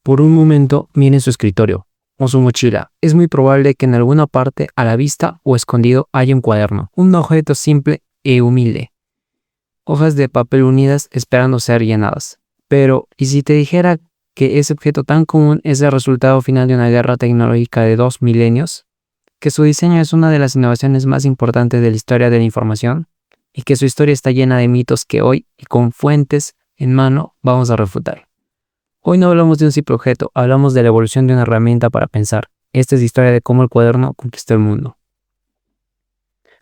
Por un momento mira en su escritorio o su mochila. Es muy probable que en alguna parte a la vista o escondido haya un cuaderno, un objeto simple e humilde. Hojas de papel unidas esperando ser llenadas. Pero, ¿y si te dijera que ese objeto tan común es el resultado final de una guerra tecnológica de 2 milenios? ¿Que su diseño es una de las innovaciones más importantes de la historia de la información? ¿Y que su historia está llena de mitos que hoy, y con fuentes en mano, vamos a refutar? Hoy no hablamos de un simple objeto, hablamos de la evolución de una herramienta para pensar. Esta es la historia de cómo el cuaderno conquistó el mundo.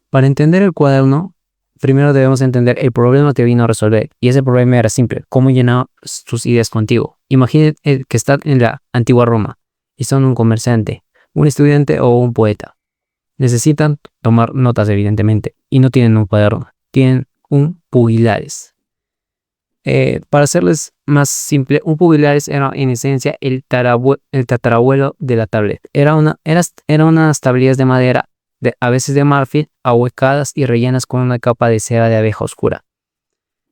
Para entender el cuaderno, primero debemos entender el problema que vino a resolver. Y ese problema era simple: cómo llenar sus ideas contigo. Imaginen que están en la antigua Roma y son un comerciante, un estudiante o un poeta. Necesitan tomar notas, evidentemente, y no tienen un cuaderno, tienen un pugilares. Para hacerles más simple, un pugilares era en esencia el tatarabuelo de la tablet. Eran unas tablillas de madera, a veces de marfil, ahuecadas y rellenas con una capa de cera de abeja oscura.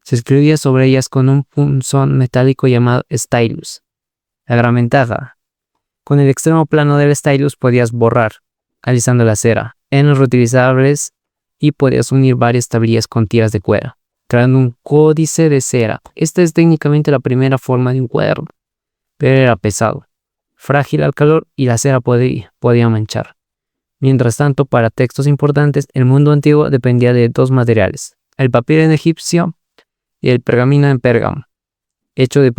Se escribía sobre ellas con un punzón metálico llamado stylus. La gran ventaja: con el extremo plano del stylus podías borrar, alisando la cera. Eran reutilizables y podías unir varias tablillas con tiras de cuero, creando un códice de cera. Esta es técnicamente la primera forma de un cuaderno, pero era pesado, frágil al calor y la cera podía manchar. Mientras tanto, para textos importantes, el mundo antiguo dependía de dos materiales: el papiro en egipcio y el pergamino en Pérgamo, hecho de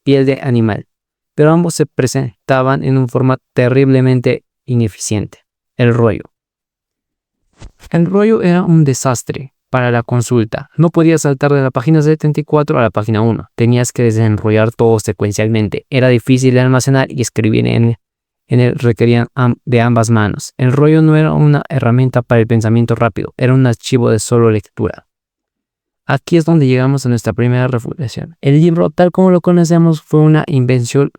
piel de animal. Pero ambos se presentaban en un formato terriblemente ineficiente: el rollo. El rollo era un desastre para la consulta. No podías saltar de la página 74 a la página 1. Tenías que desenrollar todo secuencialmente. Era difícil de almacenar y escribir en él requerían de ambas manos. El rollo no era una herramienta para el pensamiento rápido, era un archivo de solo lectura. Aquí es donde llegamos a nuestra primera refutación. El libro, tal como lo conocemos, fue una invención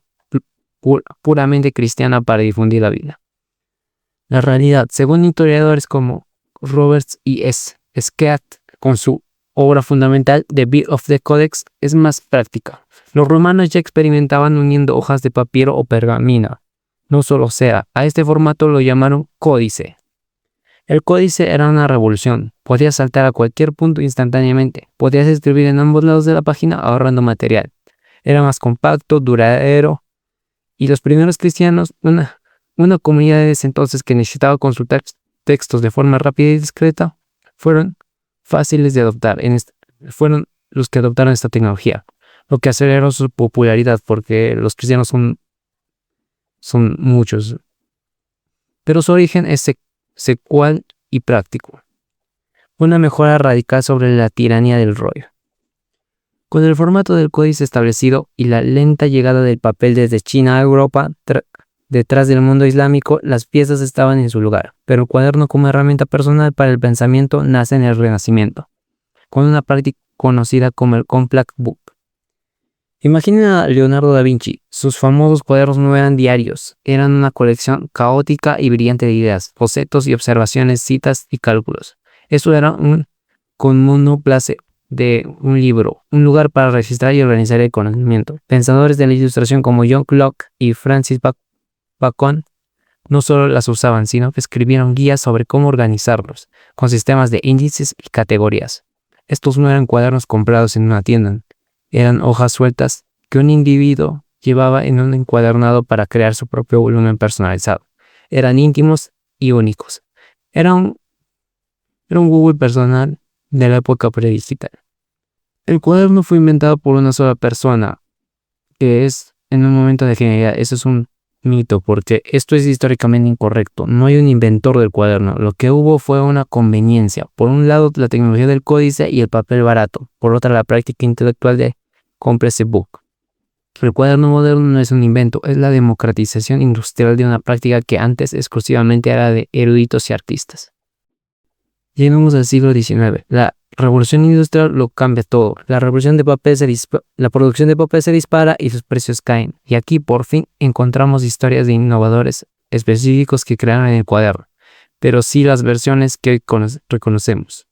puramente cristiana para difundir la Biblia. La realidad, según historiadores como Roberts y Skeat, con su obra fundamental The Bill of the Codex, es más práctica. Los romanos ya experimentaban uniendo hojas de papiro o pergamino, no solo cera. A este formato lo llamaron códice. El códice era una revolución. Podías saltar a cualquier punto instantáneamente. Podías escribir en ambos lados de la página ahorrando material. Era más compacto, duradero. Y los primeros cristianos, una comunidad de ese entonces que necesitaba consultar textos de forma rápida y discreta, fueron fáciles de adoptar. Fueron los que adoptaron esta tecnología, lo que aceleró su popularidad, porque los cristianos son muchos. Pero su origen es secual y práctico. Una mejora radical sobre la tiranía del rollo. Con el formato del códice establecido y la lenta llegada del papel desde China a Europa, detrás del mundo islámico, las piezas estaban en su lugar, pero el cuaderno como herramienta personal para el pensamiento nace en el Renacimiento, con una práctica conocida como el Compact Book. Imaginen a Leonardo da Vinci. Sus famosos cuadernos no eran diarios, eran una colección caótica y brillante de ideas, bocetos y observaciones, citas y cálculos. Eso era con monoplace de un libro, un lugar para registrar y organizar el conocimiento. Pensadores de la ilustración como John Locke y Francis Bacon no solo las usaban, sino que escribieron guías sobre cómo organizarlos, con sistemas de índices y categorías. Estos no eran cuadernos comprados en una tienda, eran hojas sueltas que un individuo llevaba en un encuadernado para crear su propio volumen personalizado. Eran íntimos y únicos. Era un Google personal de la época predigital. El cuaderno fue inventado por una sola persona, que es en un momento de genialidad. Eso es un mito, porque esto es históricamente incorrecto. No hay un inventor del cuaderno. Lo que hubo fue una conveniencia. Por un lado, la tecnología del códice y el papel barato. Por otra, la práctica intelectual de Compress Book. El cuaderno moderno no es un invento, es la democratización industrial de una práctica que antes exclusivamente era de eruditos y artistas. Llegamos al siglo XIX. La revolución industrial lo cambia todo. La producción de papel se dispara y sus precios caen. Y aquí por fin encontramos historias de innovadores específicos que crearon el cuaderno, pero sí las versiones que hoy reconocemos.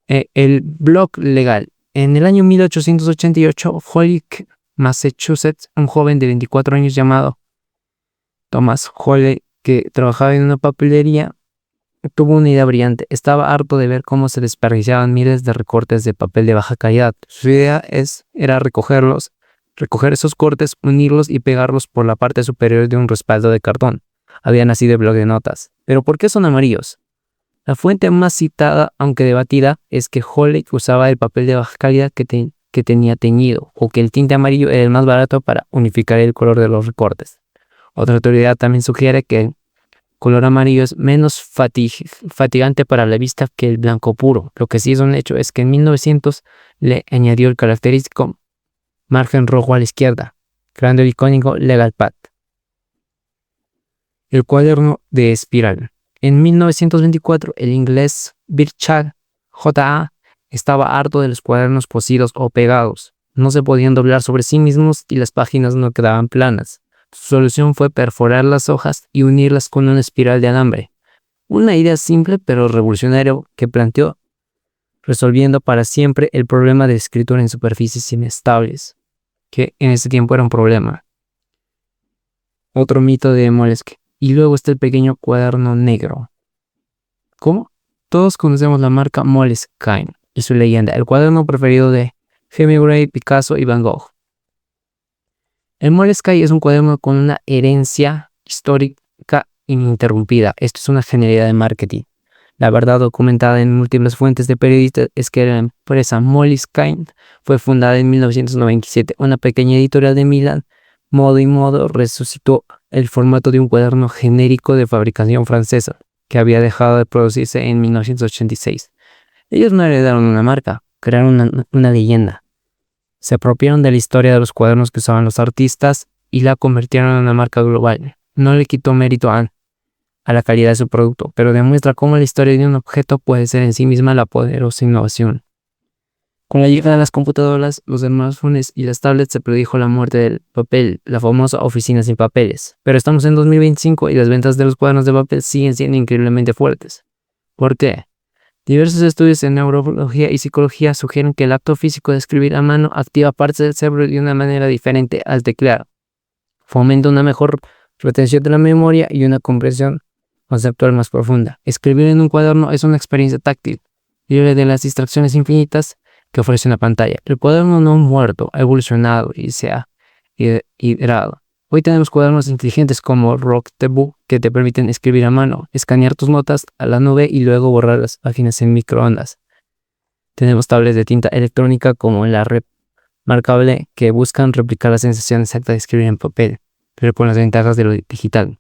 El blog legal. En el año 1888, Holyoke Massachusetts, un joven de 24 años llamado Thomas Hawley, que trabajaba en una papelería, tuvo una idea brillante. Estaba harto de ver cómo se desperdiciaban miles de recortes de papel de baja calidad. Su idea era recoger esos cortes, unirlos y pegarlos por la parte superior de un respaldo de cartón. Había nacido el blog de notas. ¿Pero por qué son amarillos? La fuente más citada, aunque debatida, es que Hawley usaba el papel de baja calidad que tenía teñido, o que el tinte amarillo era el más barato para unificar el color de los recortes. Otra teoría también sugiere que el color amarillo es menos fatigante para la vista que el blanco puro. Lo que sí es un hecho es que en 1900 le añadió el característico margen rojo a la izquierda, creando el icónico Legal Pad. El cuaderno de espiral. En 1924, el inglés Birchall J.A. estaba harto de los cuadernos cosidos o pegados. No se podían doblar sobre sí mismos y las páginas no quedaban planas. Su solución fue perforar las hojas y unirlas con una espiral de alambre. Una idea simple pero revolucionaria que planteó, resolviendo para siempre el problema de escritura en superficies inestables, que en ese tiempo era un problema. Otro mito de Moleskine. Y luego está el pequeño cuaderno negro. ¿Cómo? Todos conocemos la marca Moleskine y su leyenda, el cuaderno preferido de Hemingway, Picasso y Van Gogh. El Moleskine es un cuaderno con una herencia histórica ininterrumpida. Esto es una genialidad de marketing. La verdad documentada en múltiples fuentes de periodistas es que la empresa Moleskine fue fundada en 1997. Una pequeña editorial de Milán, Modo y Modo, resucitó el formato de un cuaderno genérico de fabricación francesa que había dejado de producirse en 1986. Ellos no heredaron una marca, crearon una leyenda. Se apropiaron de la historia de los cuadernos que usaban los artistas y la convirtieron en una marca global. No le quitó mérito a la calidad de su producto, pero demuestra cómo la historia de un objeto puede ser en sí misma la poderosa innovación. Con la llegada de las computadoras, los smartphones y las tablets se predijo la muerte del papel, la famosa oficina sin papeles. Pero estamos en 2025 y las ventas de los cuadernos de papel siguen siendo increíblemente fuertes. ¿Por qué? Diversos estudios en neurología y psicología sugieren que el acto físico de escribir a mano activa partes del cerebro de una manera diferente al teclear. Fomenta una mejor retención de la memoria y una comprensión conceptual más profunda. Escribir en un cuaderno es una experiencia táctil, libre de las distracciones infinitas que ofrece una pantalla. El cuaderno no muerto ha evolucionado y se ha iterado. Hoy tenemos cuadernos inteligentes como Rock the Book que te permiten escribir a mano, escanear tus notas a la nube y luego borrar las páginas en microondas. Tenemos tablets de tinta electrónica como la Remarkable que buscan replicar la sensación exacta de escribir en papel, pero con las ventajas de lo digital.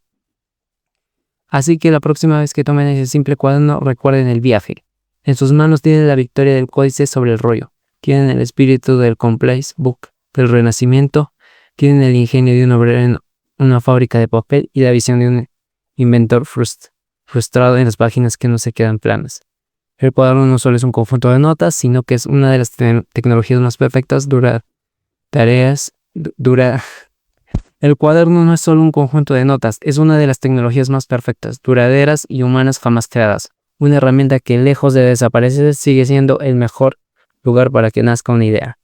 Así que la próxima vez que tomen ese simple cuaderno, recuerden el viaje. En sus manos tienen la victoria del códice sobre el rollo, tienen el espíritu del Complex Book del Renacimiento, tienen el ingenio de un obrero en una fábrica de papel y la visión de un inventor frustrado en las páginas que no se quedan planas. El cuaderno no solo es un conjunto de notas, sino que es una de las tecnologías más perfectas El cuaderno no es solo un conjunto de notas, es una de las tecnologías más perfectas, duraderas y humanas jamás creadas. Una herramienta que, lejos de desaparecer, sigue siendo el mejor lugar para que nazca una idea.